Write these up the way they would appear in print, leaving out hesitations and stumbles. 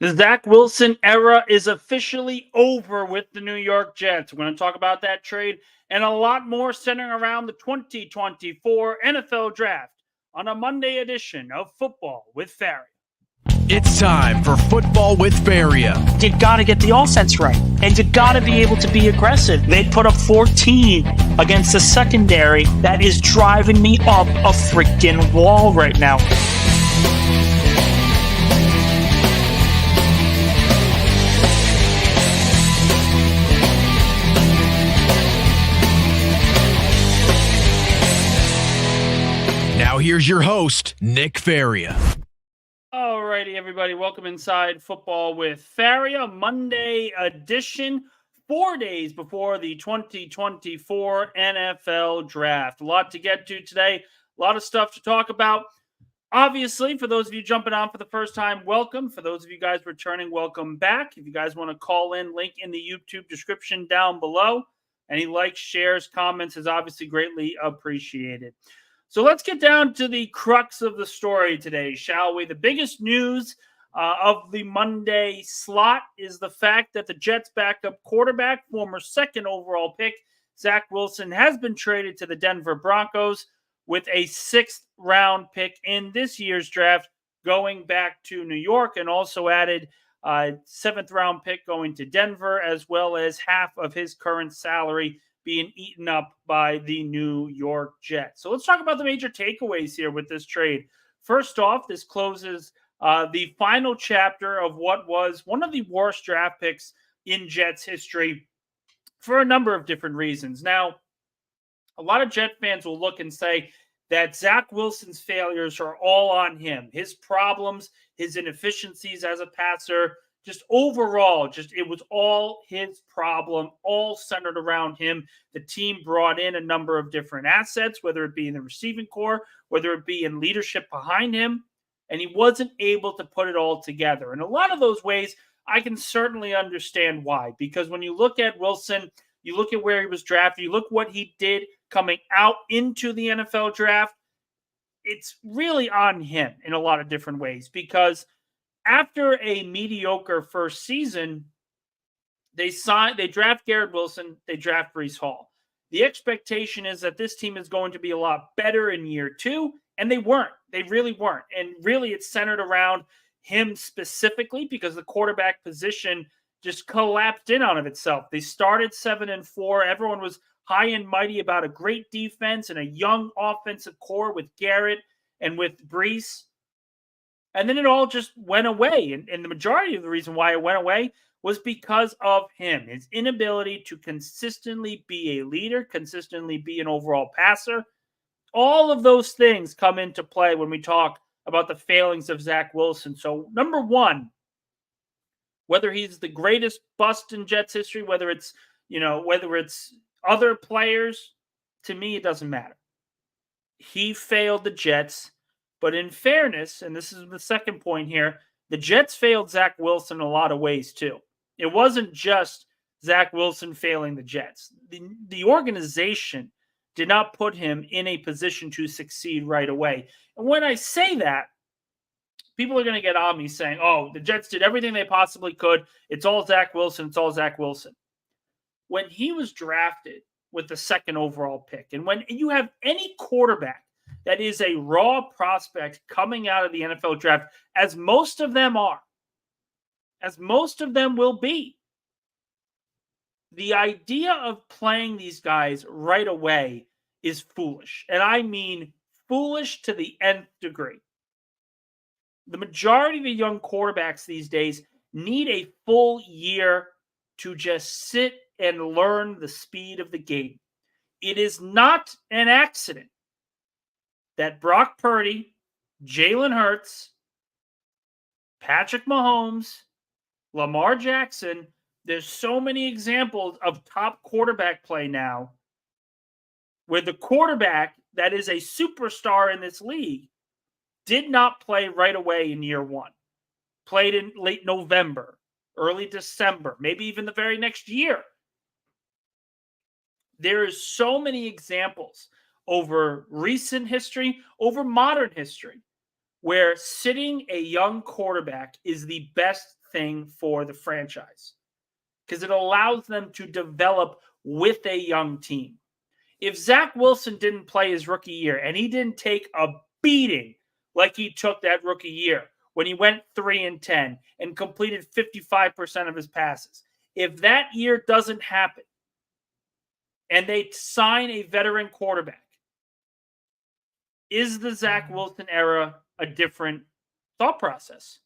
The Zach Wilson era is officially over with the New York Jets. We're going to talk about that trade and a lot more centering around the 2024 NFL Draft on a Monday edition of Football with Faria. It's time for Football with Faria. You got to get the offense right, and you got to be able to be aggressive. They put up 14 against the secondary. That is driving me up a freaking wall right now. Now here's your host, Nick Faria. Alrighty, everybody. Welcome inside Football with Faria, Monday edition, 4 days before the 2024 NFL Draft. A lot to get to today, a lot of stuff to talk about. Obviously, for those of you jumping on for the first time, welcome. For those of you guys returning, welcome back. If you guys want to call in, link in the YouTube description down below. Any likes, shares, comments is obviously greatly appreciated. So let's get down to the crux of the story today, shall we? The biggest news of the Monday slot is the fact that the Jets' backup quarterback, former second overall pick, Zach Wilson, has been traded to the Denver Broncos with a sixth-round pick in this year's draft going back to New York, and also added a seventh-round pick going to Denver, as well as half of his current salary being eaten up by the New York Jets. So let's talk about the major takeaways here with this trade. First off, this closes the final chapter of what was one of the worst draft picks in Jets history for a number of different reasons. Now, a lot of Jet fans will look and say that Zach Wilson's failures are all on him. His problems, his inefficiencies as a passer, just overall, it was all his problem, all centered around him. The team brought in a number of different assets, whether it be in the receiving core, whether it be in leadership behind him, and he wasn't able to put it all together. In a lot of those ways, I can certainly understand why, because when you look at Wilson, you look at where he was drafted, you look what he did coming out into the NFL draft, it's really on him in a lot of different ways, because after a mediocre first season, they draft Garrett Wilson, they draft Breece Hall. The expectation is that this team is going to be a lot better in year two, and they weren't. They really weren't. And really, it's centered around him specifically because the quarterback position just collapsed in on of itself. They started 7-4. Everyone was high and mighty about a great defense and a young offensive core with Garrett and with Breece. And then it all just went away. And the majority of the reason why it went away was because of him, his inability to consistently be a leader, consistently be an overall passer. All of those things come into play when we talk about the failings of Zach Wilson. So, number one, whether he's the greatest bust in Jets history, whether it's other players, to me, it doesn't matter. He failed the Jets. But in fairness, and this is the second point here, the Jets failed Zach Wilson in a lot of ways too. It wasn't just Zach Wilson failing the Jets. The organization did not put him in a position to succeed right away. And when I say that, people are going to get on me saying, oh, the Jets did everything they possibly could. It's all Zach Wilson. It's all Zach Wilson. When he was drafted with the second overall pick, and when you have any quarterback that is a raw prospect coming out of the NFL draft, as most of them are, as most of them will be, the idea of playing these guys right away is foolish. And I mean foolish to the nth degree. The majority of the young quarterbacks these days need a full year to just sit and learn the speed of the game. It is not an accident that Brock Purdy, Jalen Hurts, Patrick Mahomes, Lamar Jackson, there's so many examples of top quarterback play now where the quarterback that is a superstar in this league did not play right away in year one. Played in late November, early December, maybe even the very next year. There is so many examples over recent history, over modern history, where sitting a young quarterback is the best thing for the franchise because it allows them to develop with a young team. If Zach Wilson didn't play his rookie year and he didn't take a beating like he took that rookie year when he went 3-10 and completed 55% of his passes, if that year doesn't happen and they sign a veteran quarterback, is the Zach Wilson era a different thought process?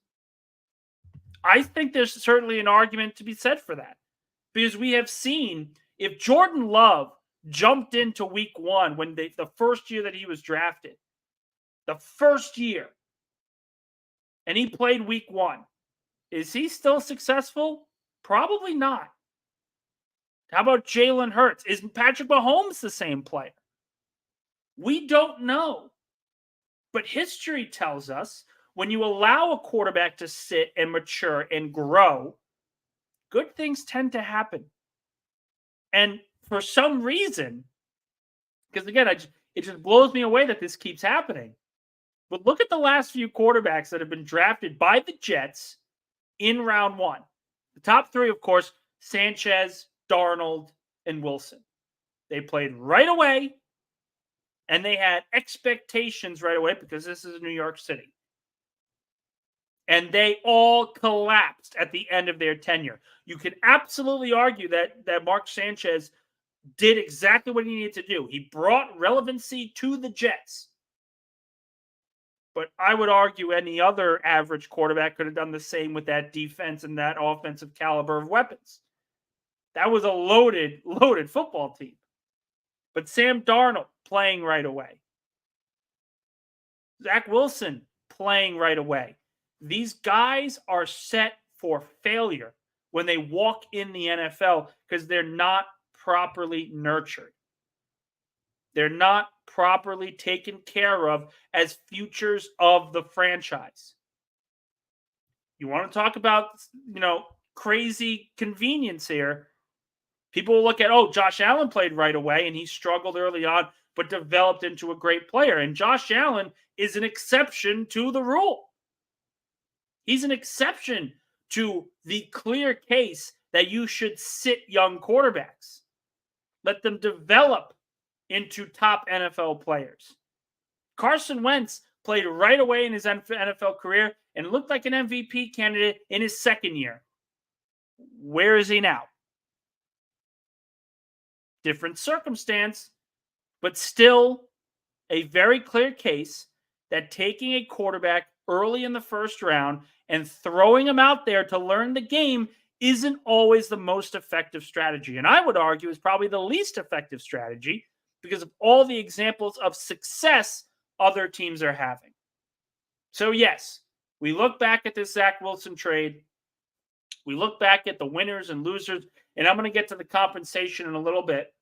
I think there's certainly an argument to be said for that because we have seen if Jordan Love jumped into week one when the first year that he was drafted, the first year, and he played week one, is he still successful? Probably not. How about Jalen Hurts? Is Patrick Mahomes the same player? We don't know. But history tells us when you allow a quarterback to sit and mature and grow, good things tend to happen. And for some reason, because again, it just blows me away that this keeps happening. But look at the last few quarterbacks that have been drafted by the Jets in round one. The top three, of course, Sanchez, Darnold, and Wilson. They played right away, and they had expectations right away because this is New York City. And they all collapsed at the end of their tenure. You can absolutely argue that Mark Sanchez did exactly what he needed to do. He brought relevancy to the Jets. But I would argue any other average quarterback could have done the same with that defense and that offensive caliber of weapons. That was a loaded football team. But Sam Darnold playing right away. Zach Wilson playing right away. These guys are set for failure when they walk in the NFL because they're not properly nurtured. They're not properly taken care of as futures of the franchise. You want to talk about, crazy convenience here. People will look at, Josh Allen played right away and he struggled early on, but developed into a great player. And Josh Allen is an exception to the rule. He's an exception to the clear case that you should sit young quarterbacks. Let them develop into top NFL players. Carson Wentz played right away in his NFL career and looked like an MVP candidate in his second year. Where is he now? Different circumstance, but still a very clear case that taking a quarterback early in the first round and throwing him out there to learn the game isn't always the most effective strategy. And I would argue is probably the least effective strategy because of all the examples of success other teams are having. So yes, we look back at this Zach Wilson trade. We look back at the winners and losers, and I'm going to get to the compensation in a little bit.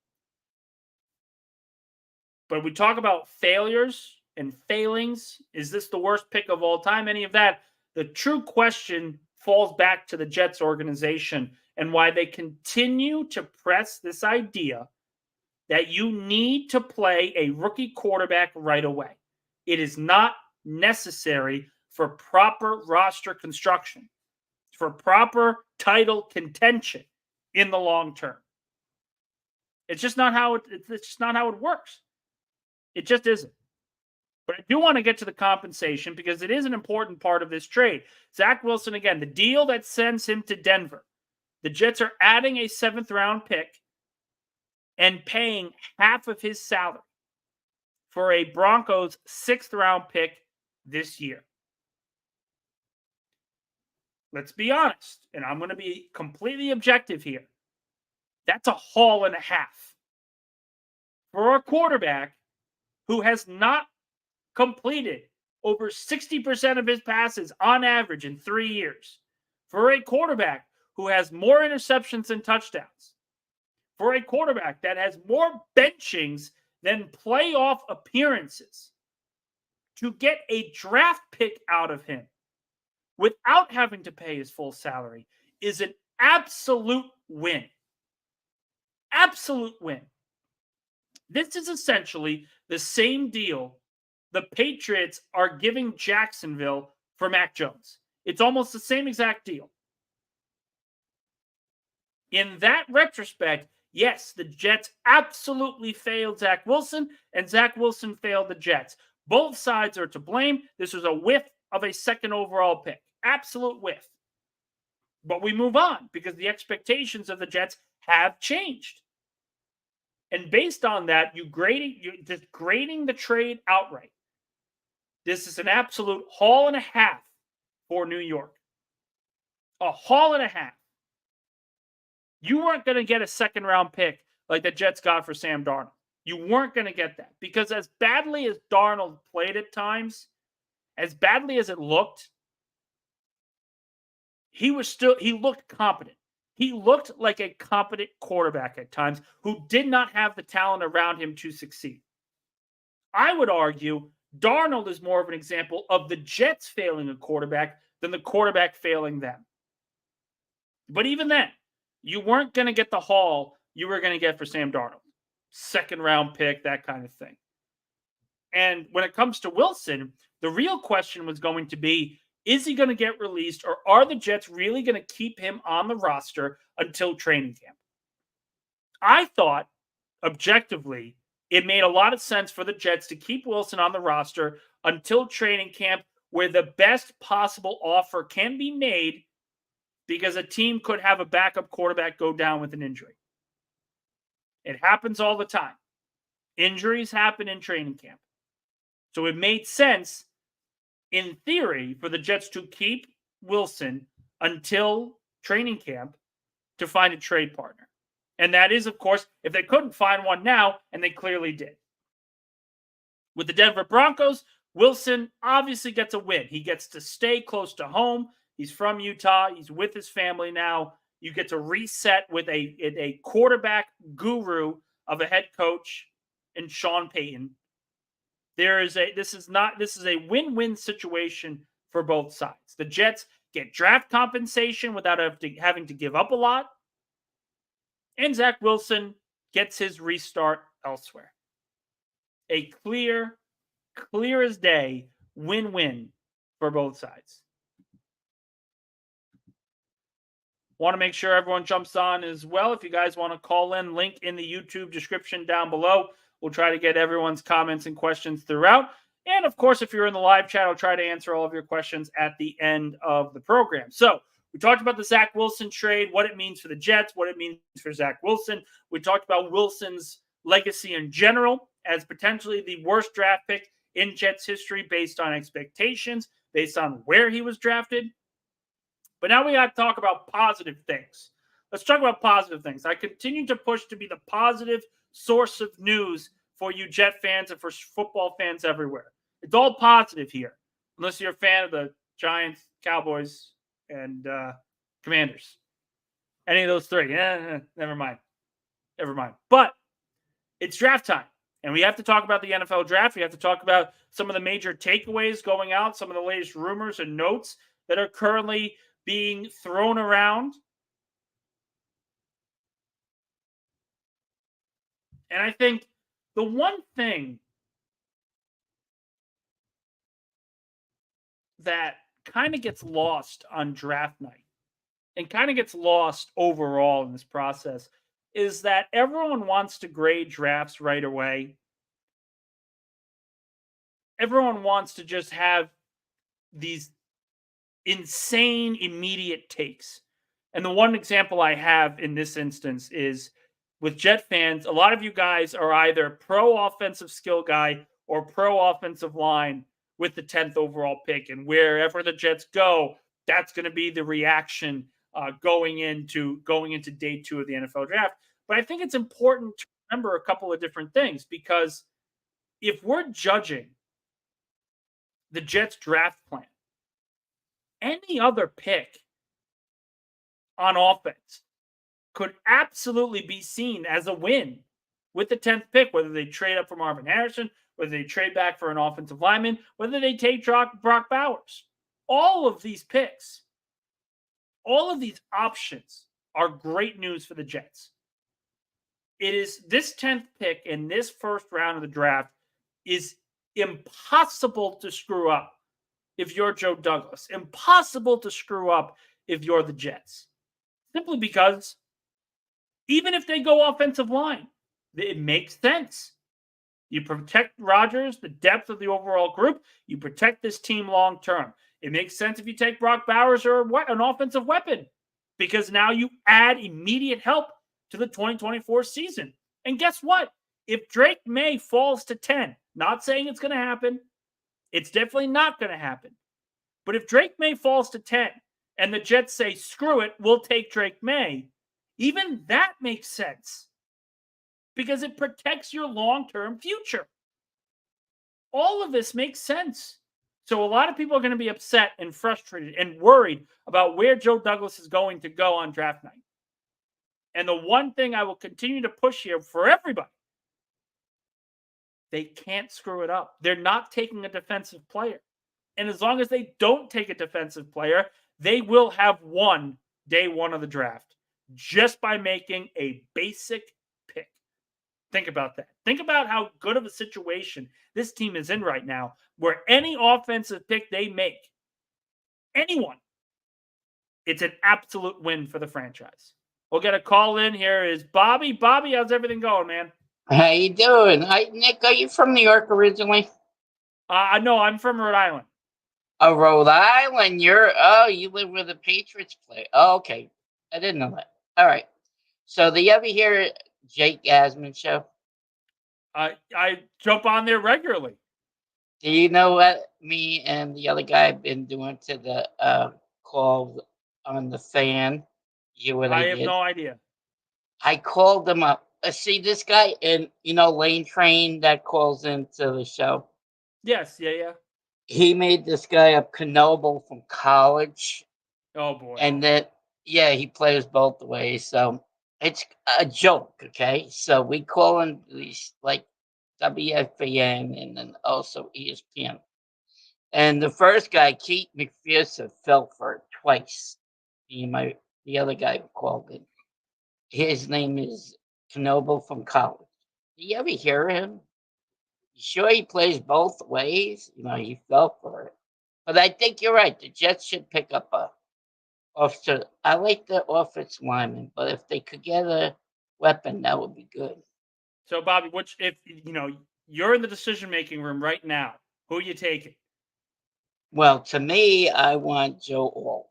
But we talk about failures and failings. Is this the worst pick of all time? Any of that? The true question falls back to the Jets organization and why they continue to press this idea that you need to play a rookie quarterback right away. It is not necessary for proper roster construction, for proper title contention in the long term. It's just not how it works. It just isn't. But I do want to get to the compensation because it is an important part of this trade. Zach Wilson, again, the deal that sends him to Denver. The Jets are adding a 7th-round pick and paying half of his salary for a Broncos 6th-round pick this year. Let's be honest, and I'm going to be completely objective here. That's a haul and a half for a quarterback who has not completed over 60% of his passes on average in 3 years. For a quarterback who has more interceptions than touchdowns. For a quarterback that has more benchings than playoff appearances. To get a draft pick out of him without having to pay his full salary is an absolute win. Absolute win. This is essentially the same deal the Patriots are giving Jacksonville for Mac Jones. It's almost the same exact deal. In that retrospect, yes, the Jets absolutely failed Zach Wilson, and Zach Wilson failed the Jets. Both sides are to blame. This was a whiff of a second overall pick. Absolute whiff. But we move on because the expectations of the Jets have changed. And based on that, you're just grading the trade outright. This is an absolute haul and a half for New York. A haul and a half. You weren't going to get a second round pick like the Jets got for Sam Darnold. You weren't going to get that because as badly as Darnold played at times, as badly as it looked, he looked competent. He looked like a competent quarterback at times who did not have the talent around him to succeed. I would argue Darnold is more of an example of the Jets failing a quarterback than the quarterback failing them. But even then, you weren't going to get the haul you were going to get for Sam Darnold. Second round pick, that kind of thing. And when it comes to Wilson, the real question was going to be, is he going to get released or are the Jets really going to keep him on the roster until training camp? I thought, objectively, it made a lot of sense for the Jets to keep Wilson on the roster until training camp where the best possible offer can be made because a team could have a backup quarterback go down with an injury. It happens all the time. Injuries happen in training camp. So it made sense, in theory, for the Jets to keep Wilson until training camp to find a trade partner. And that is, of course, if they couldn't find one now, and they clearly did. With the Denver Broncos, Wilson obviously gets a win. He gets to stay close to home. He's from Utah. He's with his family now. You get to reset with a quarterback guru of a head coach in Sean Payton. This is a win-win situation for both sides. The Jets get draft compensation without having to give up a lot. And Zach Wilson gets his restart elsewhere. A clear as day win-win for both sides. Want to make sure everyone jumps on as well. If you guys want to call in, link in the YouTube description down below. We'll try to get everyone's comments and questions throughout. And of course, if you're in the live chat, I'll try to answer all of your questions at the end of the program. So we talked about the Zach Wilson trade, what it means for the Jets, what it means for Zach Wilson. We talked about Wilson's legacy in general as potentially the worst draft pick in Jets history based on expectations, based on where he was drafted. But now we got to talk about positive things. Let's talk about positive things. I continue to push to be the positive source of news for you Jet fans and for football fans everywhere. It's all positive here, unless you're a fan of the Giants, Cowboys, and Commanders. Any of those three. Never mind. But it's draft time, and we have to talk about the NFL draft. We have to talk about some of the major takeaways going out, some of the latest rumors and notes that are currently being thrown around. And I think the one thing that kind of gets lost on draft night and kind of gets lost overall in this process is that everyone wants to grade drafts right away. Everyone wants to just have these insane immediate takes. And the one example I have in this instance is with Jet fans, a lot of you guys are either pro offensive skill guy or pro offensive line with the 10th overall pick. And wherever the Jets go, that's going to be the reaction going into day 2 of the NFL draft. But I think it's important to remember a couple of different things, because if we're judging the Jets draft plan, any other pick on offense could absolutely be seen as a win with the 10th pick, whether they trade up for Marvin Harrison, whether they trade back for an offensive lineman, whether they take Brock Bowers. All of these picks, all of these options are great news for the Jets. It is this 10th pick in this first round of the draft is impossible to screw up if you're Joe Douglas. Impossible to screw up if you're the Jets. Simply because Even if they go offensive line, it makes sense. You protect Rodgers, the depth of the overall group. You protect this team long term. It makes sense if you take Brock Bowers or an offensive weapon, because now you add immediate help to the 2024 season. And guess what? If Drake May falls to 10, not saying it's going to happen, it's definitely not going to happen. But if Drake May falls to 10 and the Jets say, screw it, we'll take Drake May, even that makes sense because it protects your long-term future. All of this makes sense. So a lot of people are going to be upset and frustrated and worried about where Joe Douglas is going to go on draft night. And the one thing I will continue to push here for everybody, they can't screw it up. They're not taking a defensive player. And as long as they don't take a defensive player, they will have won day one of the draft just by making a basic pick. Think about that. Think about how good of a situation this team is in right now, where any offensive pick they make, anyone, it's an absolute win for the franchise. We'll get a call in. Here is Bobby. Bobby, how's everything going, man? How you doing? Hi, Nick, are you from New York originally? No, I'm from Rhode Island. Oh, Rhode Island. You live where the Patriots play. Oh, okay. I didn't know that. All right. So do you ever hear Jake Asman show? I jump on there regularly. Do you know what me and the other guy have been doing to the call on the fan? I have no idea. I called them up. See this guy in Lane Train that calls into the show. Yes, yeah. He made this guy a Knoble from college. Oh boy. And then he plays both ways. So it's a joke, okay? So we call him these like WFAN and then also ESPN. And the first guy, Keith McPherson, fell for it twice. The other guy called in. His name is Knoble from college. Do you ever hear him? You sure he plays both ways? He fell for it. But I think you're right. The Jets should pick up a officer. I like the offensive lineman, but if they could get a weapon, that would be good. So, Bobby, if you're in the decision-making room right now, who are you taking? Well, to me, I want Joe Alt.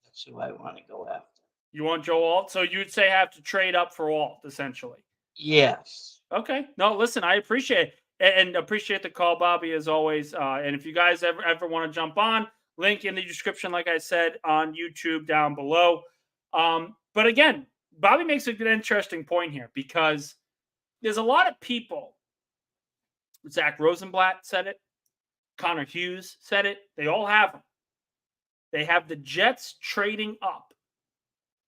That's who I want to go after. You want Joe Alt? So you'd say have to trade up for Alt, essentially. Yes. Okay. No, listen, I appreciate it. And appreciate the call, Bobby, as always. And if you guys ever want to jump on, link in the description, like I said, on YouTube down below. But again, Bobby makes a good, interesting point here because there's a lot of people. Zach Rosenblatt said it. Connor Hughes said it. They all have them. They have the Jets trading up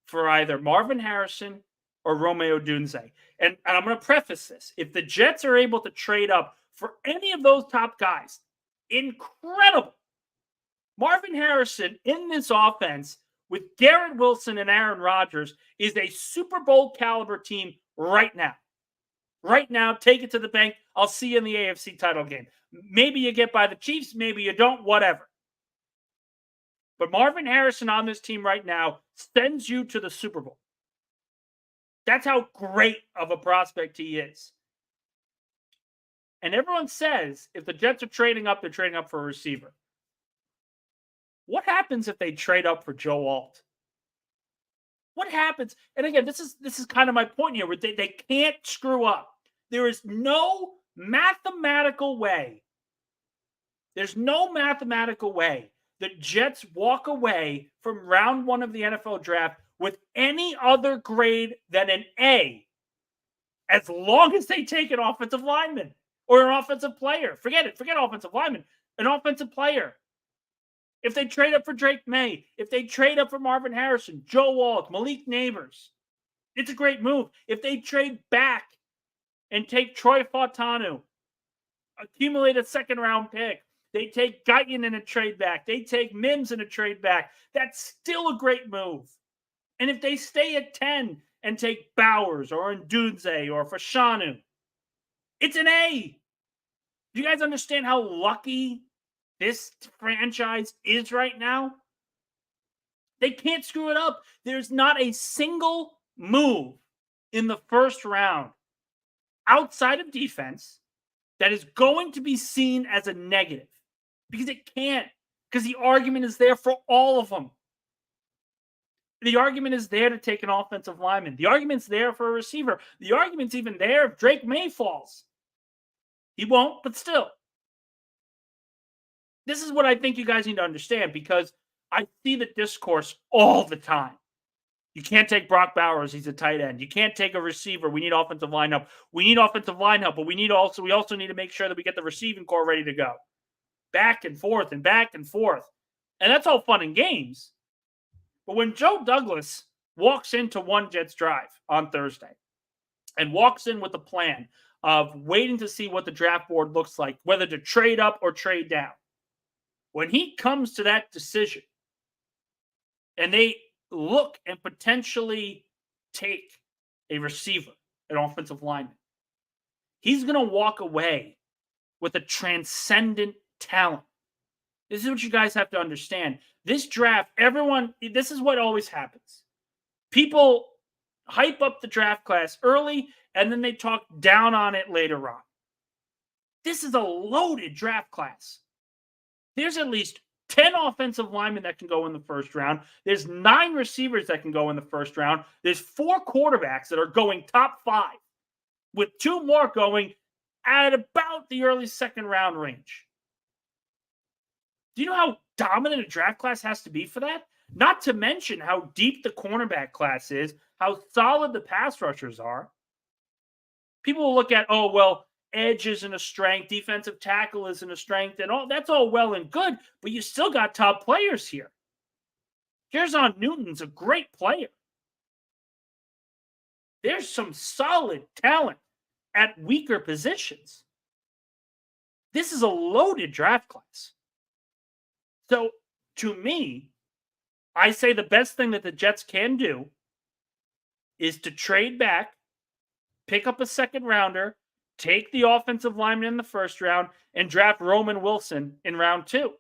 for either Marvin Harrison or Romeo Dunze. And I'm going to preface this. If the Jets are able to trade up for any of those top guys, incredible. Marvin Harrison in this offense with Garrett Wilson and Aaron Rodgers is a Super Bowl caliber team right now. Right now, take it to the bank. I'll see you in the AFC title game. Maybe you get by the Chiefs, maybe you don't, whatever. But Marvin Harrison on this team right now sends you to the Super Bowl. That's how great of a prospect he is. And everyone says if the Jets are trading up, they're trading up for a receiver. What happens if they trade up for Joe Alt? What happens? And again, this is kind of my point here, where they can't screw up. There is no mathematical way. There's no mathematical way that Jets walk away from round one of the NFL draft with any other grade than an A, as long as they take an offensive lineman or an offensive player. Forget it. Forget offensive lineman. An offensive player. If they trade up for Drake May, if they trade up for Marvin Harrison, Joe Alt, Malik Neighbors, it's a great move. If they trade back and take Troy Fautanu, accumulate a second-round pick, they take Guyton in a trade back, they take Mims in a trade back, that's still a great move. And if they stay at 10 and take Bowers or Ndudze or Fashanu, it's an A. Do you guys understand how lucky this franchise is right now? They can't screw it up. There's not a single move in the first round outside of defense that is going to be seen as a negative? Because it can't, because the argument is there for all of them. The argument is there to take an offensive lineman. The argument's there for a receiver. The argument's even there if Drake May falls. He won't, but still. This is what I think you guys need to understand, because I see the discourse all the time. You can't take Brock Bowers. He's a tight end. You can't take a receiver. We need offensive line help. We need offensive line help, but we also need to make sure that we get the receiving core ready to go. Back and forth and back and forth. And that's all fun and games. But when Joe Douglas walks into one Jets drive on Thursday and walks in with a plan of waiting to see what the draft board looks like, whether to trade up or trade down, when he comes to that decision and they look and potentially take a receiver, an offensive lineman, he's going to walk away with a transcendent talent. This is what you guys have to understand. This draft, this is what always happens. People hype up the draft class early, and then they talk down on it later on. This is a loaded draft class. There's at least 10 offensive linemen that can go in the first round. There's 9 receivers that can go in the first round. There's 4 quarterbacks that are going top 5, with 2 more going at about the early second round range. Do you know how dominant a draft class has to be for that? Not to mention how deep the cornerback class is, how solid the pass rushers are. People will look at, oh, well, edge isn't a strength, defensive tackle isn't a strength, and all that's all well and good, but you still got top players here. Jairson Newton's a great player. There's some solid talent at weaker positions. This is a loaded draft class. So, to me, I say the best thing that the Jets can do is to trade back, pick up a second rounder, take the offensive lineman in the first round, and draft Roman Wilson in round 2.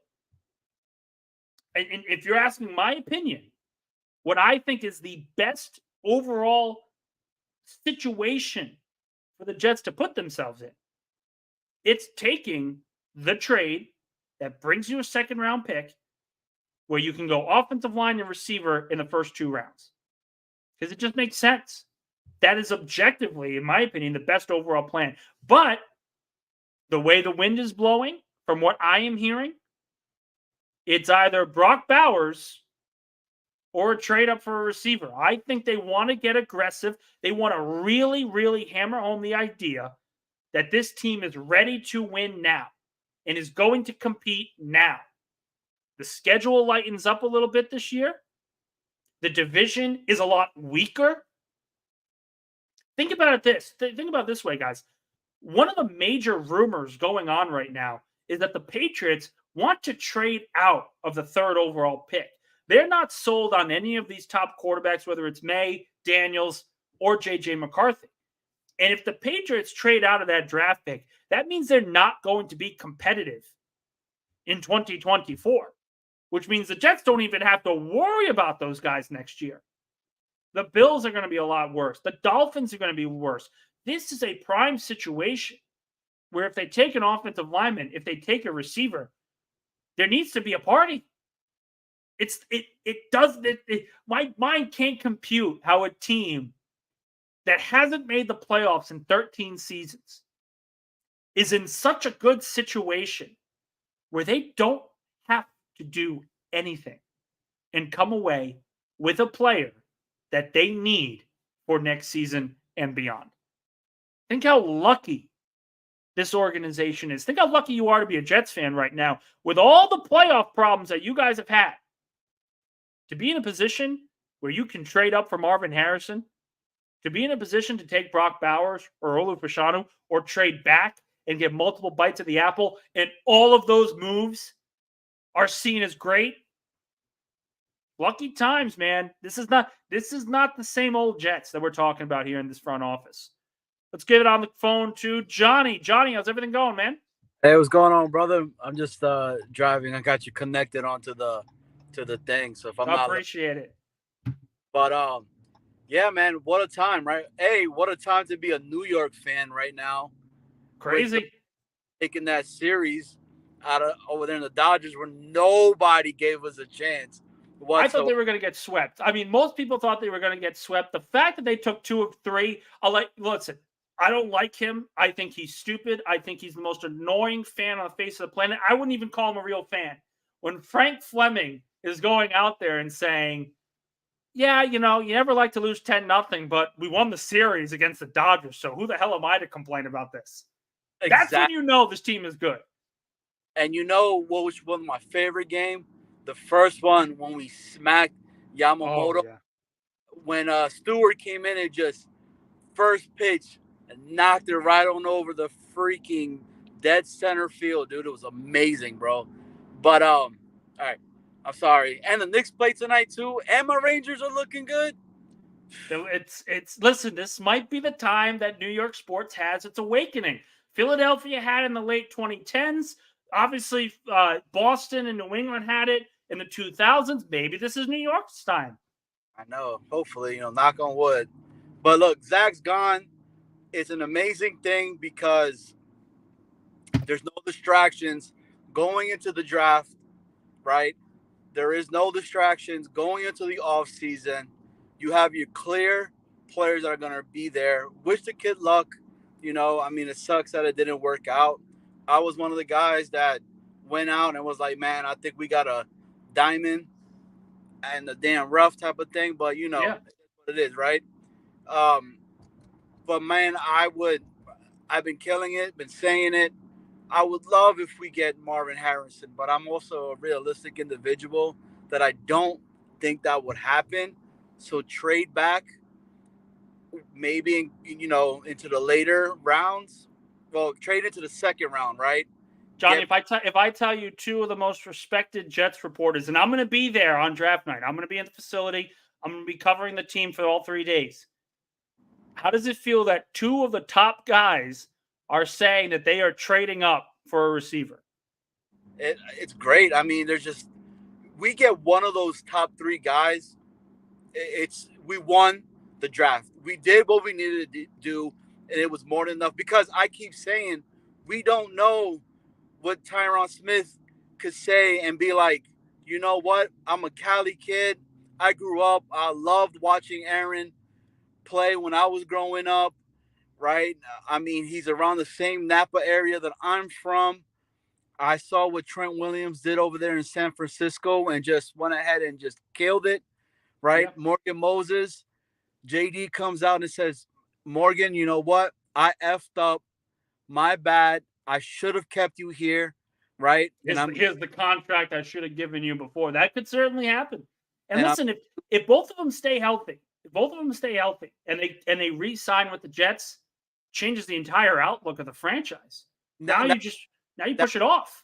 And if you're asking my opinion, what I think is the best overall situation for the Jets to put themselves in, it's taking the trade that brings you a second round pick where you can go offensive line and receiver in the first 2 rounds. Because it just makes sense. That is objectively, in my opinion, the best overall plan. But the way the wind is blowing, from what I am hearing, it's either Brock Bowers or a trade up for a receiver. I think they want to get aggressive. They want to really, really hammer home the idea that this team is ready to win now and is going to compete now. The schedule lightens up a little bit this year. The division is a lot weaker. Think about it Think about it this way, guys. One of the major rumors going on right now is that the Patriots want to trade out of the 3rd overall pick. They're not sold on any of these top quarterbacks, whether it's May, Daniels, or J.J. McCarthy. And if the Patriots trade out of that draft pick, that means they're not going to be competitive in 2024, which means the Jets don't even have to worry about those guys next year. The Bills are going to be a lot worse. The Dolphins are going to be worse. This is a prime situation where if they take an offensive lineman, if they take a receiver, there needs to be a party. My mind can't compute how a team that hasn't made the playoffs in 13 seasons is in such a good situation where they don't have to do anything and come away with a player that they need for next season and beyond. Think how lucky this organization is. Think how lucky you are to be a Jets fan right now with all the playoff problems that you guys have had. To be in a position where you can trade up for Marvin Harrison, to be in a position to take Brock Bowers or Olu Fashanu or trade back and get multiple bites of the apple, and all of those moves are seen as great. Lucky times, man. This is not the same old Jets that we're talking about here in this front office. Let's get it on the phone to Johnny. Johnny, how's everything going, man? Hey, what's going on, brother? I'm just driving. I got you connected onto the thing. So if I'm I appreciate it. But Yeah, man, what a time, right? Hey, what a time to be a New York fan right now with Crazy. taking that series out of over there in the Dodgers where nobody gave us a chance I thought whatsoever. they were going to get swept. I mean, most people thought they were going to get swept. The fact that they took 2 of 3, listen. I don't like him. I think he's stupid. I think he's the most annoying fan on the face of the planet. I wouldn't even call him a real fan. When Frank Fleming is going out there and saying, "Yeah, you never like to lose 10-0, but we won the series against the Dodgers, so who the hell am I to complain about this?" That's when Exactly. you know this team is good. And you know what was one of my favorite game? The first one when we smacked Oh Yamamoto yeah. when Stewart came in and just first pitch and knocked it right on over the freaking dead center field, dude. It was amazing, bro. But all right, I'm sorry. And the Knicks play tonight too, and my Rangers are looking good. It's listen, this might be the time that New York sports has its awakening. Philadelphia had it in the late 2010s. Obviously, Boston and New England had it in the 2000s. Maybe this is New York's time. I know. Hopefully, knock on wood. But look, Zach's gone. It's an amazing thing because there's no distractions going into the draft, right? There is no distractions going into the off season. You have your clear players that are going to be there. Wish the kid luck. I mean, it sucks that it didn't work out. I was one of the guys that went out and was like, man, I think we got a diamond and a damn rough type of thing. But, Yeah. what it is, right? But, man, I've been killing it, been saying it. I would love if we get Marvin Harrison, but I'm also a realistic individual that I don't think that would happen. So trade back, maybe into the later rounds. Well, trade into the second round, right? Johnny, Get if I tell you two of the most respected Jets reporters, and I'm going to be there on draft night, I'm going to be in the facility. I'm going to be covering the team for all 3 days. How does it feel that two of the top guys are saying that they are trading up for a receiver? it's great. I mean, we get one of those top three guys. We won the draft. We did what we needed to do, and it was more than enough. Because I keep saying we don't know what Tyron Smith could say and be like, you know what? I'm a Cali kid. I grew up. I loved watching Aaron play when I was growing up, right? I mean, he's around the same Napa area that I'm from. I saw what Trent Williams did over there in San Francisco and just went ahead and just killed it, right? Yep. Morgan Moses, JD comes out and says, Morgan, you know what? I effed up. My bad. I should have kept you here, right? Here's the contract I should have given you before. That could certainly happen. And And I'm listen, if both of them stay healthy, and they re-sign with the Jets, changes the entire outlook of the franchise. Now now, you push it off.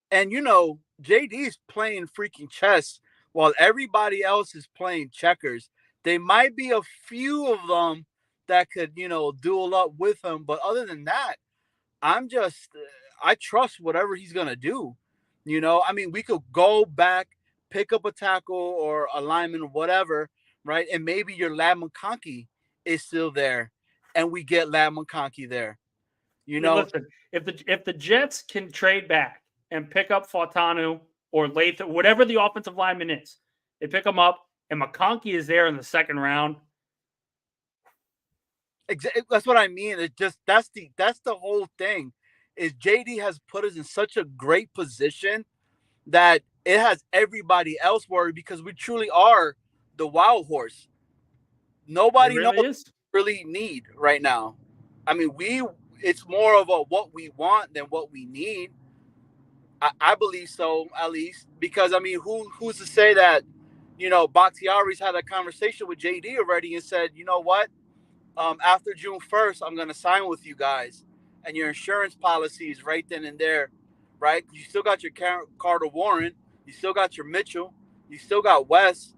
and JD's playing freaking chess while everybody else is playing checkers. There might be a few of them that could, duel up with him, but other than that, I trust whatever he's gonna do. I mean, we could go back, pick up a tackle or a lineman, whatever, right? And maybe your Lab McConkey is still there, and we get Lab McConkey there. You I mean, know, listen, if the Jets can trade back and pick up Fautanu or Latham, whatever the offensive lineman is, they pick them up, and McConkey is there in the second round. That's what I mean. It just that's the whole thing. Is JD has put us in such a great position that it has everybody else worried because we truly are the wild horse. It Nobody knows really what is. we really need right now. I mean, it's more of a what we want than what we need. I believe so, at least, because I mean, who's to say that Bakhtiari's had a conversation with JD already and said, you know what, after June 1st, I'm gonna sign with you guys, and your insurance policy is right then and there, right? You still got your Carter Warren, you still got your Mitchell, you still got Wes,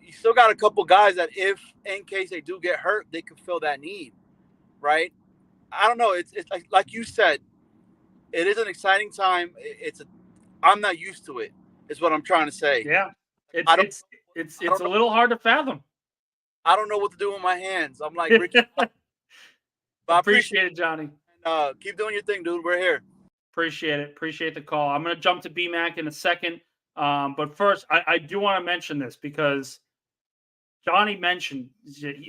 you still got a couple guys that, if in case they do get hurt, they can fill that need, right? I don't know. It's like you said, it is an exciting time. I'm not used to it. Is what I'm trying to say. Yeah, it's I don't. it's it's I it's don't a know. little hard to fathom. I don't know what to do with my hands. I'm like Ricky. But I Appreciate it, Johnny. keep doing your thing, dude. We're here. Appreciate it. Appreciate the call. I'm going to jump to BMAC in a second. But first, I do want to mention this because Johnny mentioned,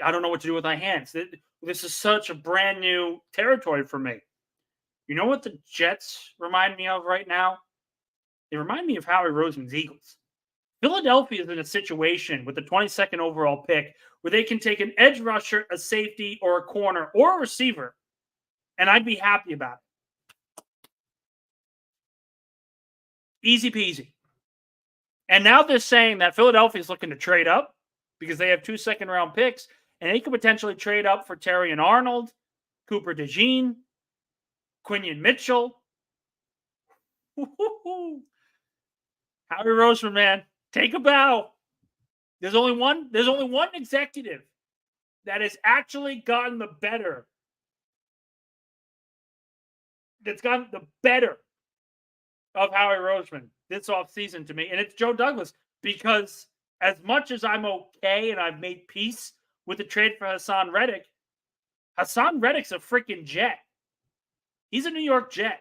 I don't know what to do with my hands. This is such a brand new territory for me. You know what the Jets remind me of right now? They remind me of Howie Roseman's Eagles. Philadelphia is in a situation with the 22nd overall pick where they can take an edge rusher, a safety, or a corner, or a receiver, and I'd be happy about it. Easy peasy. And now they're saying that Philadelphia is looking to trade up because they have 2 second-round picks, and they could potentially trade up for Terry and Arnold, Cooper DeJean, Quinion Mitchell. Howie Roseman, man, take a bow. There's only one executive that has actually gotten the better. That's gotten the better of Howie Roseman this offseason to me, and it's Joe Douglas. Because as much as I'm okay and I've made peace with the trade for Hassan Reddick's a freaking Jet. He's a New York Jet.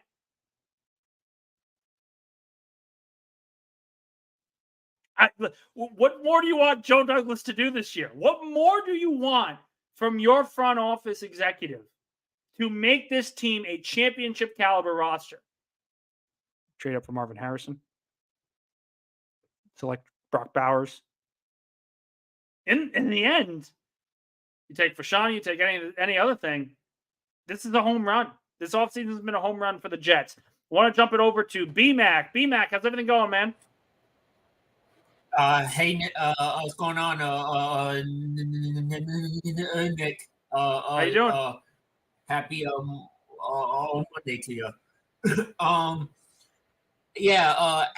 What more do you want Joe Douglas to do this year? What more do you want from your front office executive to make this team a championship caliber roster? Trade up for Marvin Harrison. Select Brock Bowers. In the end, you take Fashawn, you take any other thing. This is a home run. This offseason has been a home run for the Jets. I want to jump it over to BMAC. BMAC, how's everything going, man? Hey, Nick, what's going on? Nick. How you doing? Happy Monday to you.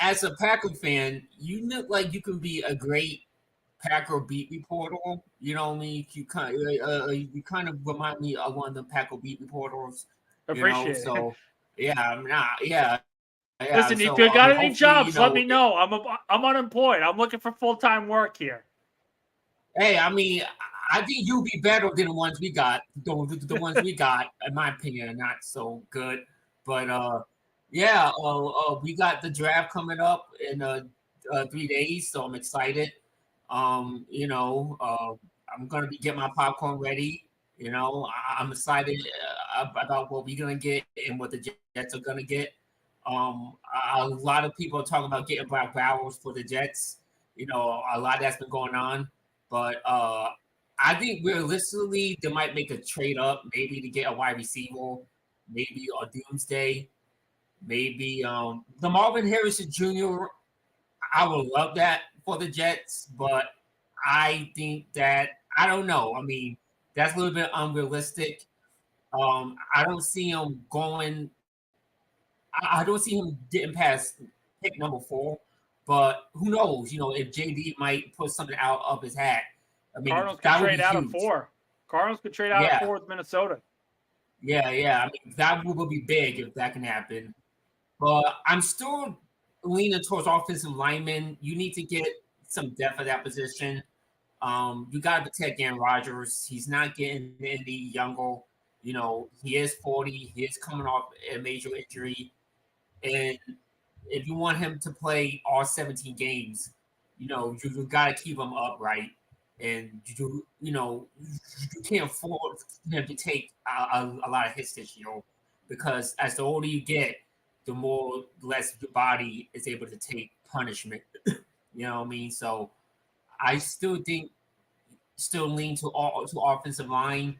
As a Packer fan, you look like you can be a great Packer beat reporter. You know what I mean? You kind of remind me of one of the Packer beat reporters. Appreciate it. So yeah. Listen, if you got any jobs, let me know. I'm unemployed. I'm looking for full-time work here. Hey, I mean, I think you'll be better than the ones we got. The ones we got, in my opinion, are not so good. But we got the draft coming up in 3 days, so I'm excited. I'm gonna be getting my popcorn ready. I'm excited about what we're gonna get and what the Jets are gonna get. A lot of people are talking about getting Brock Bowers for the Jets. A lot that's been going on, but I think realistically they might make a trade up, maybe to get a wide receiver, maybe a doomsday, maybe the Marvin Harrison Jr. I would love that for the Jets, but I think that I don't know. I mean, that's a little bit unrealistic. I don't see him going. I don't see him getting past pick number 4, but who knows? If JD might put something out of his hat. I mean, Cardinals could trade out of 4. Cardinals could trade out of 4 with Minnesota. Yeah. I mean, that would be big if that can happen. But I'm still leaning towards offensive linemen. You need to get some depth at that position. You got to protect Aaron Rodgers. He's not getting any younger. He is 40. He is coming off a major injury. And if you want him to play all 17 games, you got to keep him upright. And you can't afford him to take a lot of hits this year, because as the older you get, the less your body is able to take punishment. You know what I mean? So I still lean to offensive line.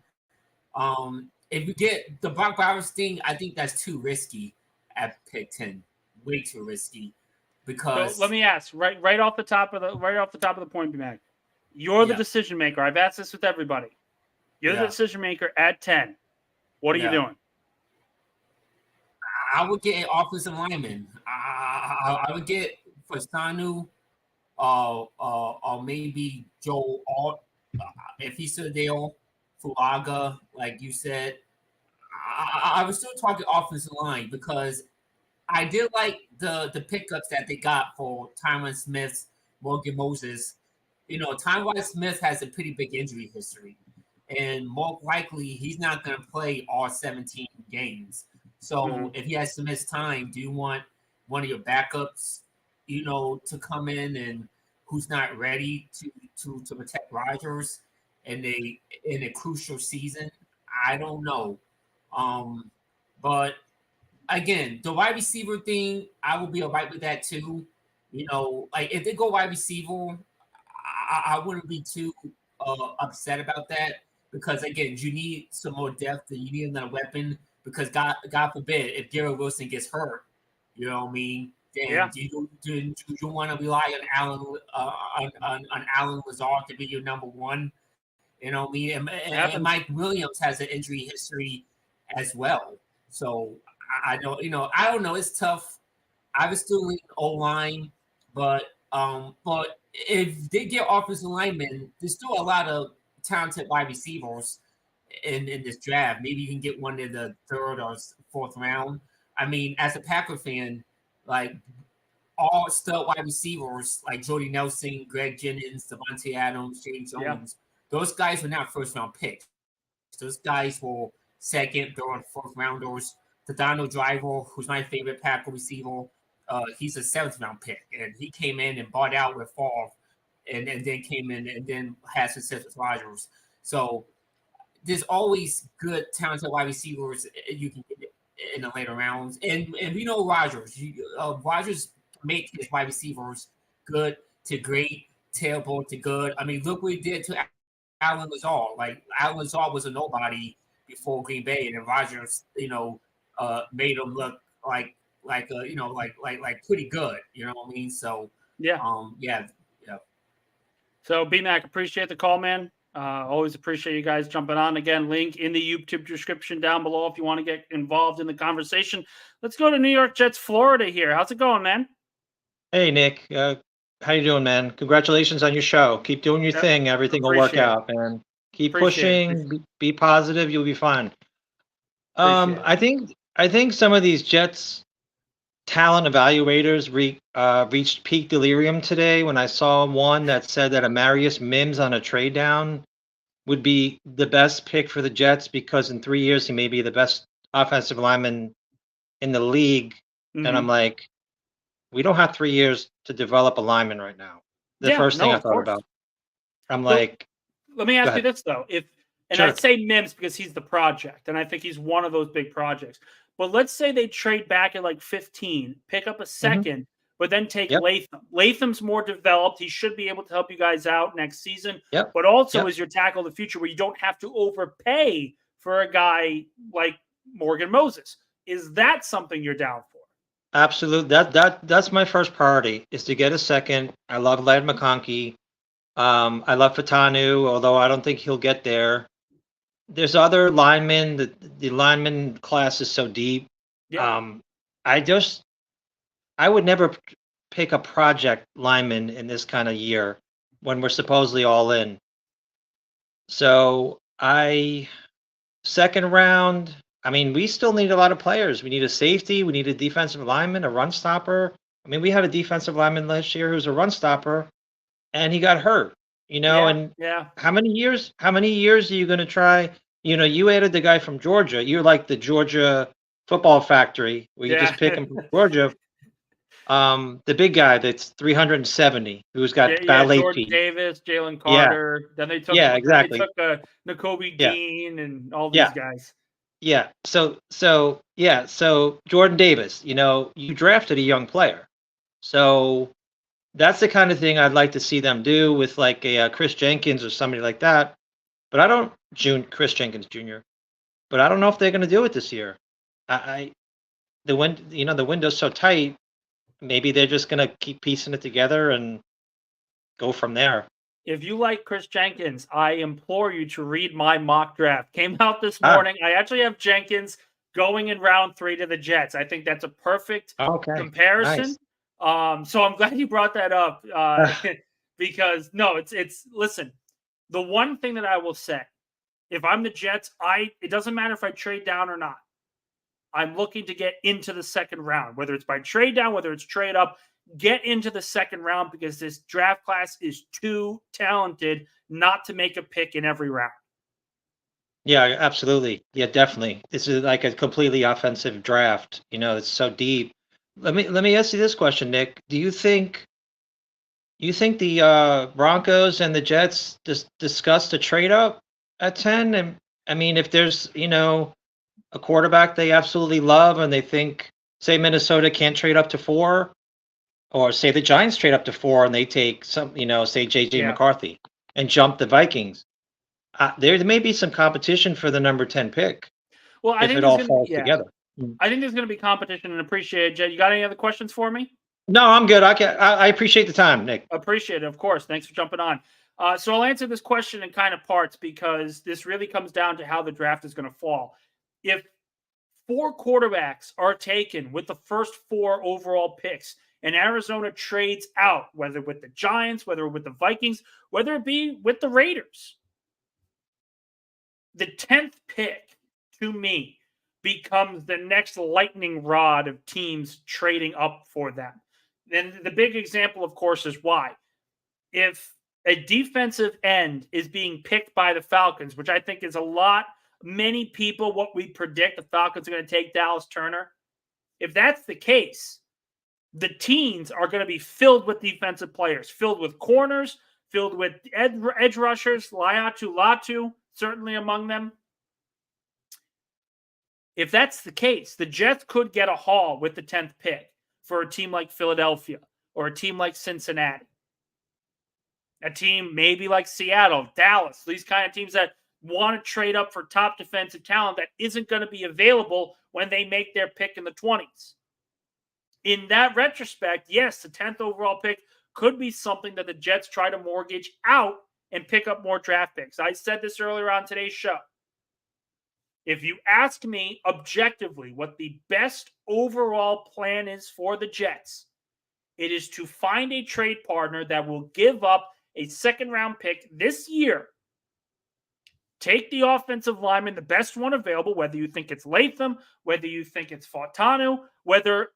If you get the Brock Bowers thing, I think that's too risky at pick 10. Way too risky. Because so let me ask, right off the top of the point, BMAC. You're the decision maker. I've asked this with everybody. You're the decision maker at 10. What are you doing? I would get an offensive lineman. I would get Fasanu, or maybe Joe Alt, if he's still there. Fulaga, like you said. I was still talking offensive line because I did like the pickups that they got for Tyron Smith, Morgan Moses. Ty Smith has a pretty big injury history, and more likely he's not going to play all 17 games. So if he has to miss time, do you want one of your backups, to come in and who's not ready to protect Rodgers in a crucial season? I don't know. But again, the wide receiver thing, I will be alright with that too. Like if they go wide receiver, I wouldn't be too upset about that because again, you need some more depth and you need another weapon because God forbid if Garrett Wilson gets hurt, you know what I mean? Then do you want to rely on on Alan Lazard to be your number one? You know what I mean? And Mike Williams has an injury history as well. So I know, I don't know. It's tough. I was still in O-line, but if they get offensive linemen, there's still a lot of talented wide receivers in this draft. Maybe you can get one in the third or fourth round. I mean, as a Packer fan, like all stud wide receivers like Jordy Nelson, Greg Jennings, Devontae Adams, James Jones, those guys were not first round picks. Those guys were second, third, and fourth rounders. The Donald Driver, who's my favorite Packer receiver, he's a seventh round pick, and he came in and bought out with Favre, and then came in and then had success with Rodgers. So there's always good, talented wide receivers you can get in the later rounds, and we know Rodgers. Rodgers make his wide receivers good to great, terrible to good. I mean, look what he did to Alan Lazard. Like Alan Lazard was a nobody before Green Bay, and then Rodgers, made him look like pretty good. You know what I mean? So yeah. So BMAC, appreciate the call, man. Always appreciate you guys jumping on. Again, link in the YouTube description down below if you want to get involved in the conversation. Let's go to New York Jets, Florida here. How's it going, man? Hey, Nick. How you doing, man? Congratulations on your show. Keep doing your thing. Everything will work out, man. Keep pushing. Be positive. You'll be fine. I think some of these Jets talent evaluators reached peak delirium today when I saw one that said that Amarius Mims on a trade down would be the best pick for the Jets because in 3 years he may be the best offensive lineman in the league. And I'm like, we don't have 3 years to develop a lineman right now. The first thing I thought about. I'm like, let me ask you this though. I'd say Mims because he's the project, and I think he's one of those big projects. But let's say they trade back at like 15, pick up a second, but then take Latham. Latham's more developed. He should be able to help you guys out next season. But also is your tackle of the future where you don't have to overpay for a guy like Morgan Moses. Is that something you're down for? Absolutely. That's my first priority is to get a second. I love Ladd McConkey. I love Fatanu, although I don't think he'll get there. There's other linemen. The lineman class is so deep. I would never pick a project lineman in this kind of year when we're supposedly all in. So second round, I mean, we still need a lot of players. We need a safety. We need a defensive lineman, a run stopper. I mean, we had a defensive lineman last year who's a run stopper, and he got hurt. How many years are you going to try? You added the guy from Georgia. You're like the Georgia football factory where you just pick him from Georgia. The big guy that's 370, who's got ballet Jordan feet. Davis, Jalen Carter. Then they took exactly. They took Nakobe Dean and all these guys. Yeah. So Jordan Davis, you drafted a young player. So that's the kind of thing I'd like to see them do with like a Chris Jenkins or somebody like that. But Chris Jenkins Jr. But I don't know if they're going to do it this year. The window's so tight. Maybe they're just going to keep piecing it together and go from there. If you like Chris Jenkins, I implore you to read my mock draft. Came out this morning. I actually have Jenkins going in round 3 to the Jets. I think that's a perfect comparison. Nice. So I'm glad you brought that up because it's listen, the one thing that I will say, if I'm the Jets, it doesn't matter if I trade down or not. I'm looking to get into the second round, whether it's by trade down, whether it's trade up, get into the second round because this draft class is too talented not to make a pick in every round. Yeah, absolutely. Yeah, definitely. This is like a completely offensive draft. It's so deep. Let me ask you this question, Nick. Do you think the Broncos and the Jets just discussed a trade up at 10? And I mean, if there's, a quarterback they absolutely love and they think, say Minnesota can't trade up to 4, or say the Giants trade up to 4 and they take some, say JJ McCarthy and jump the Vikings. There may be some competition for the number 10 pick. Well, I if think it all falls together. I think there's going to be competition and appreciate it. Jed, you got any other questions for me? No, I'm good. I appreciate the time, Nick. Appreciate it, of course. Thanks for jumping on. So I'll answer this question in kind of parts because this really comes down to how the draft is going to fall. If 4 quarterbacks are taken with the first 4 overall picks and Arizona trades out, whether with the Giants, whether with the Vikings, whether it be with the Raiders, the 10th pick, to me, becomes the next lightning rod of teams trading up for them. And the big example, of course, is why. If a defensive end is being picked by the Falcons, which I think is many people, what we predict, the Falcons are going to take Dallas Turner. If that's the case, the teams are going to be filled with defensive players, filled with corners, filled with edge rushers, Latu, certainly among them. If that's the case, the Jets could get a haul with the 10th pick for a team like Philadelphia or a team like Cincinnati. A team maybe like Seattle, Dallas, these kind of teams that want to trade up for top defensive talent that isn't going to be available when they make their pick in the 20s. In that retrospect, yes, the 10th overall pick could be something that the Jets try to mortgage out and pick up more draft picks. I said this earlier on today's show. If you ask me objectively what the best overall plan is for the Jets, it is to find a trade partner that will give up a second-round pick this year, take the offensive lineman, the best one available, whether you think it's Latham, whether you think it's Fautanu, whether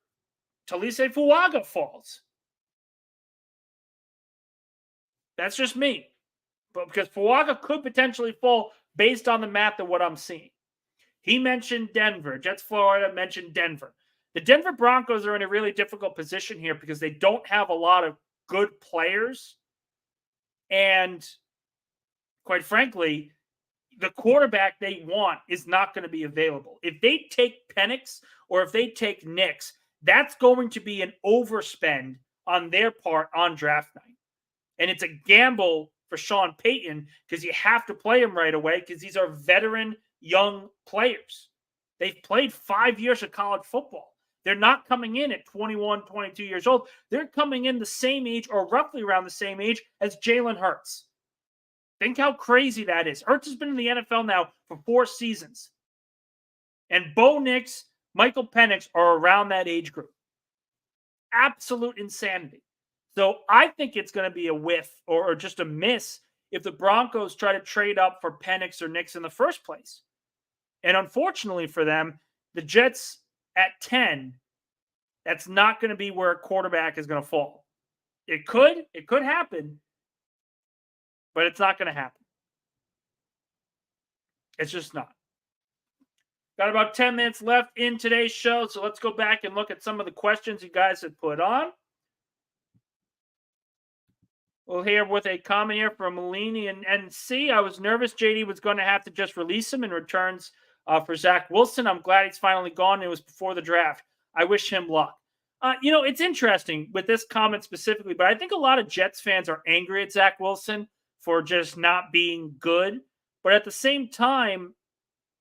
Talise Fuaga falls. That's just me. But because Fuaga could potentially fall based on the math of what I'm seeing. He mentioned Denver. Jets Florida mentioned Denver. The Denver Broncos are in a really difficult position here because they don't have a lot of good players. And quite frankly, the quarterback they want is not going to be available. If they take Penix or if they take Nix, that's going to be an overspend on their part on draft night. And it's a gamble for Sean Payton because you have to play him right away because these are veteran young players. They've played 5 years of college football. They're not coming in at 21, 22 years old. They're coming in the same age or roughly around the same age as Jalen Hurts. Think how crazy that is. Hurts has been in the NFL now for 4 seasons. And Bo Nix, Michael Penix are around that age group. Absolute insanity. So I think it's going to be a whiff or just a miss if the Broncos try to trade up for Penix or Nix in the first place. And unfortunately for them, the Jets at 10, that's not going to be where a quarterback is going to fall. It could happen, but it's not going to happen. It's just not. Got about 10 minutes left in today's show, so let's go back and look at some of the questions you guys had put on. We'll hear with a comment here from Malini and NC. I was nervous JD was going to have to just release him in returns for Zach Wilson. I'm glad he's finally gone. It was before the draft. I wish him luck. It's interesting with this comment specifically, but I think a lot of Jets fans are angry at Zach Wilson for just not being good. But at the same time,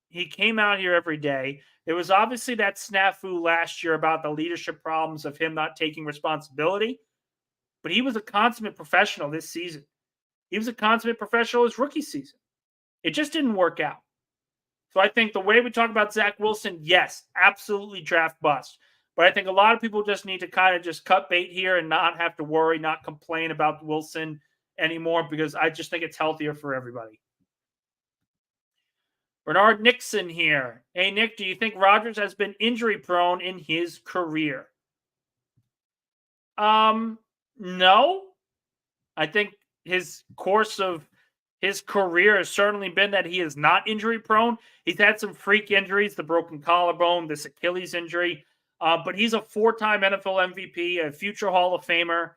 he came out here every day. There was obviously that snafu last year about the leadership problems of him not taking responsibility. But he was a consummate professional this season. He was a consummate professional his rookie season. It just didn't work out. So I think the way we talk about Zach Wilson, yes, absolutely draft bust. But I think a lot of people just need to kind of just cut bait here and not have to worry, not complain about Wilson anymore because I just think it's healthier for everybody. Bernard Nixon here. Hey, Nick, do you think Rodgers has been injury prone in his career? No. I think his course of his career has certainly been that he is not injury prone. He's had some freak injuries, the broken collarbone, this Achilles injury, but he's a 4-time NFL MVP, a future Hall of Famer.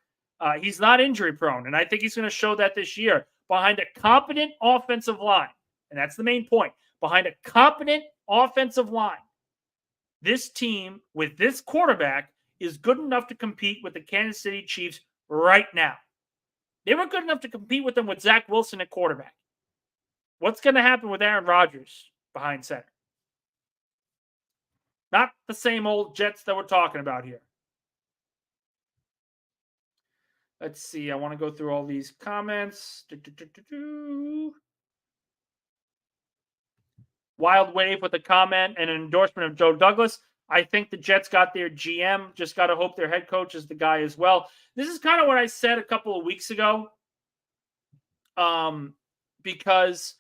He's not injury prone, and I think he's going to show that this year behind a competent offensive line. And that's the main point. Behind a competent offensive line, this team with this quarterback is good enough to compete with the Kansas City Chiefs right now. They were good enough to compete with them with Zach Wilson at quarterback. What's going to happen with Aaron Rodgers behind center? Not the same old Jets that we're talking about here. Let's see. I want to go through all these comments. Wild Wave with a comment and an endorsement of Joe Douglas. I think the Jets got their GM. Just got to hope their head coach is the guy as well. This is kind of what I said a couple of weeks ago. Because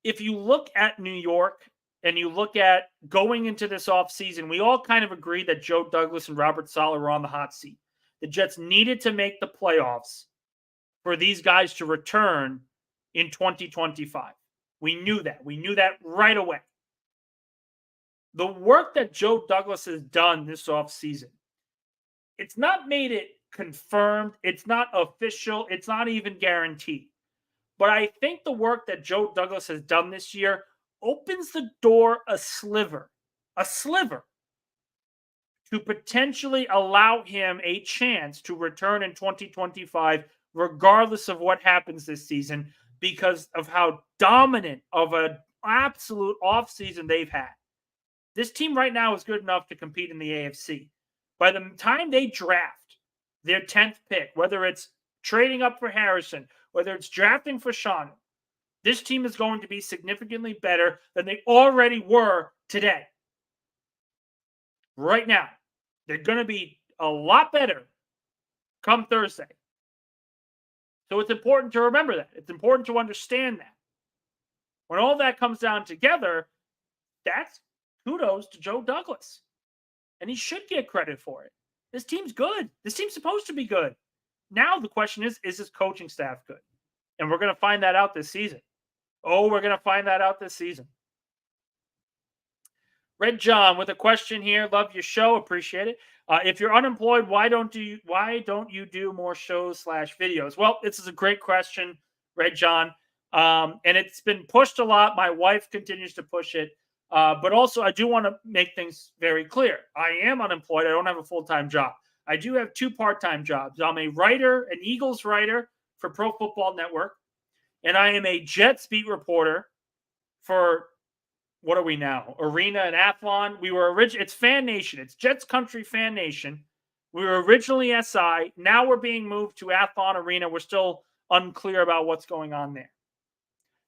if you look at New York and you look at going into this offseason, we all kind of agreed that Joe Douglas and Robert Saleh were on the hot seat. The Jets needed to make the playoffs for these guys to return in 2025. We knew that. We knew that right away. The work that Joe Douglas has done this offseason, it's not made it confirmed. It's not official. It's not even guaranteed. But I think the work that Joe Douglas has done this year opens the door a sliver to potentially allow him a chance to return in 2025, regardless of what happens this season, because of how dominant of an absolute offseason they've had. This team right now is good enough to compete in the AFC. By the time they draft their 10th pick, whether it's trading up for Harrison, whether it's drafting for Sean, this team is going to be significantly better than they already were today. Right now, they're going to be a lot better come Thursday. So it's important to remember that. It's important to understand that. When all that comes down together, that's kudos to Joe Douglas. And he should get credit for it. This team's good. This team's supposed to be good. Now the question is his coaching staff good? And we're going to find that out this season. We're going to find that out this season. Red John with a question here. Love your show. Appreciate it. If you're unemployed, why don't you do more shows / videos? Well, this is a great question, Red John. And it's been pushed a lot. My wife continues to push it. But also, I do want to make things very clear. I am unemployed. I don't have a full-time job. I do have 2 part-time jobs. I'm a writer, an Eagles writer for Pro Football Network, and I am a Jets beat reporter for, what are we now? Arena and Athlon. It's Fan Nation. It's Jets Country Fan Nation. We were originally SI. Now we're being moved to Athlon Arena. We're still unclear about what's going on there.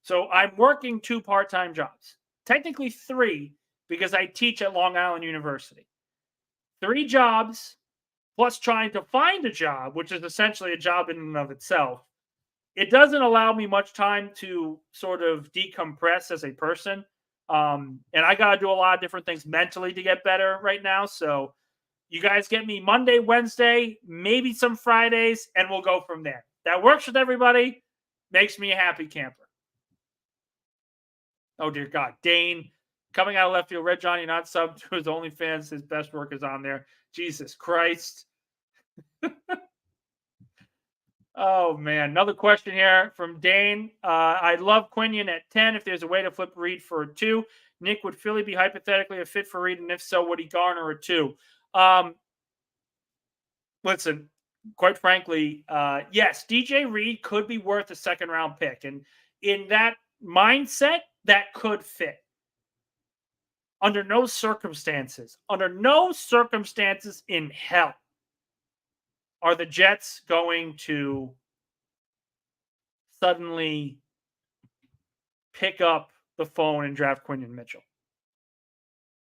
So I'm working 2 part-time jobs. Technically 3, because I teach at Long Island University. 3 jobs, plus trying to find a job, which is essentially a job in and of itself. It doesn't allow me much time to sort of decompress as a person. And I got to do a lot of different things mentally to get better right now. So you guys get me Monday, Wednesday, maybe some Fridays, and we'll go from there. That works with everybody. Makes me a happy camper. Oh, dear God. Dane, coming out of left field. Red John, you're not subbed to his OnlyFans. His best work is on there. Jesus Christ. Oh, man. Another question here from Dane. I love Quinion at 10. If there's a way to flip Reed for a 2. Nick, would Philly be hypothetically a fit for Reed? And if so, would he garner a 2? Listen, quite frankly, yes, DJ Reed could be worth a 2nd-round pick. And in that mindset, that could fit. Under no circumstances in hell are the Jets going to suddenly pick up the phone and draft Quinion Mitchell.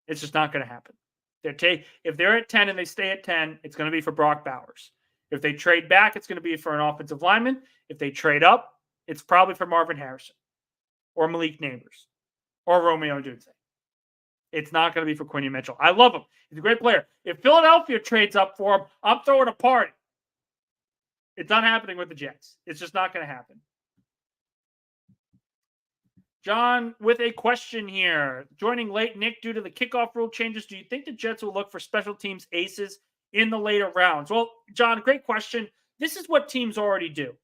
It's just not going to happen. If they're at 10 and they stay at 10, it's going to be for Brock Bowers. If they trade back, it's going to be for an offensive lineman. If they trade up, it's probably for Marvin Harrison or Malik Neighbors or Romeo Dunze. It's not going to be for Quinion Mitchell. I love him. He's a great player. If Philadelphia trades up for him, I'm throwing a party. It's not happening with the Jets. It's just not going to happen. John with a question here. Joining late, Nick, due to the kickoff rule changes, do you think the Jets will look for special teams aces in the later rounds? Well, John, great question. This is what teams already do.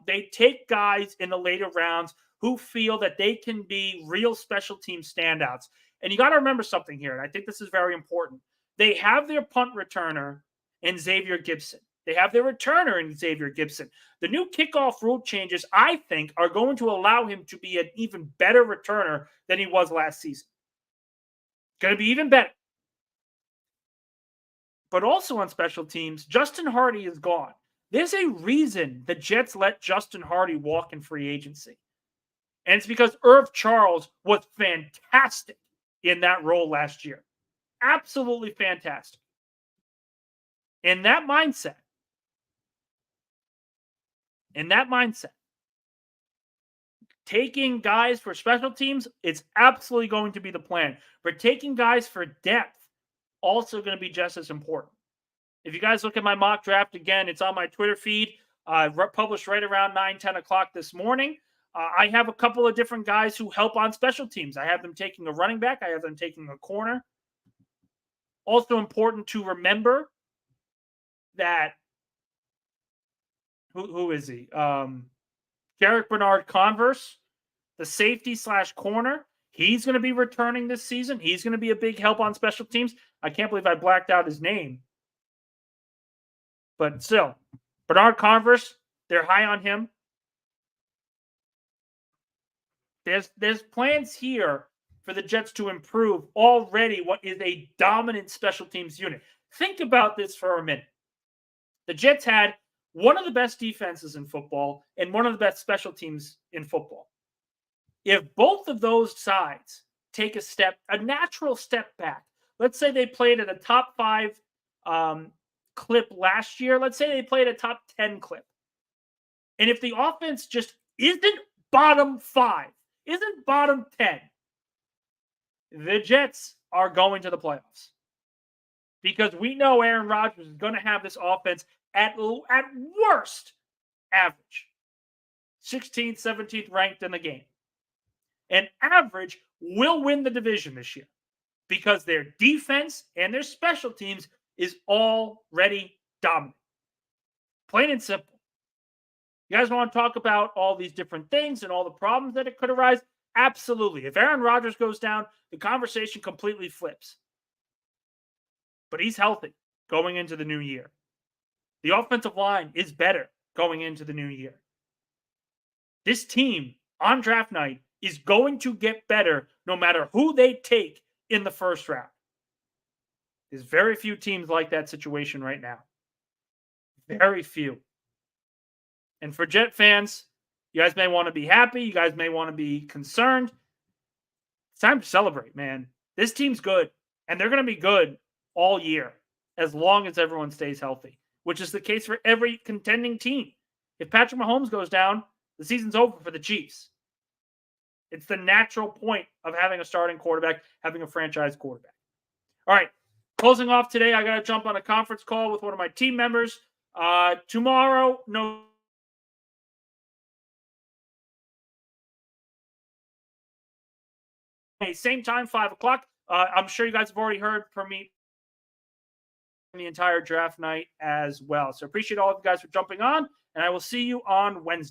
They take guys in the later rounds who feel that they can be real special team standouts. And you got to remember something here, and I think this is very important. They have their punt returner in Xavier Gibson. They have their returner in Xavier Gibson. The new kickoff rule changes, I think, are going to allow him to be an even better returner than he was last season. Going to be even better. But also on special teams, Justin Hardy is gone. There's a reason the Jets let Justin Hardy walk in free agency. And it's because Irv Charles was fantastic in that role last year. Absolutely fantastic. In that mindset, taking guys for special teams, it's absolutely going to be the plan. But taking guys for depth, also going to be just as important. If you guys look at my mock draft, again, it's on my Twitter feed, published right around 9, 10 o'clock this morning. I have a couple of different guys who help on special teams. I have them taking a running back. I have them taking a corner. Also important to remember that, who is he? Derek Bernard Converse, the safety / corner. He's going to be returning this season. He's going to be a big help on special teams. I can't believe I blacked out his name. But still, Bernard Converse, they're high on him. There's plans here for the Jets to improve already what is a dominant special teams unit. Think about this for a minute. The Jets had one of the best defenses in football and one of the best special teams in football. If both of those sides take a natural step back, let's say they played at a top 5 clip last year. Let's say they played a top 10 clip. And if the offense just isn't bottom 5, isn't bottom 10, the Jets are going to the playoffs. Because we know Aaron Rodgers is going to have this offense at worst average. 16th, 17th ranked in the game. And average will win the division this year because their defense and their special teams is already dominant. Plain and simple. You guys want to talk about all these different things and all the problems that it could arise? Absolutely. If Aaron Rodgers goes down, the conversation completely flips. But he's healthy going into the new year. The offensive line is better going into the new year. This team on draft night is going to get better no matter who they take in the first round. There's very few teams like that situation right now. Very few. And for Jet fans, you guys may want to be happy. You guys may want to be concerned. It's time to celebrate, man. This team's good. And they're going to be good all year as long as everyone stays healthy, which is the case for every contending team. If Patrick Mahomes goes down, the season's over for the Chiefs. It's the natural point of having a starting quarterback, having a franchise quarterback. All right, closing off today, I got to jump on a conference call with one of my team members. Tomorrow, no. Hey, same time, 5 o'clock. I'm sure you guys have already heard from me the entire draft night as well. So appreciate all of you guys for jumping on, and I will see you on Wednesday.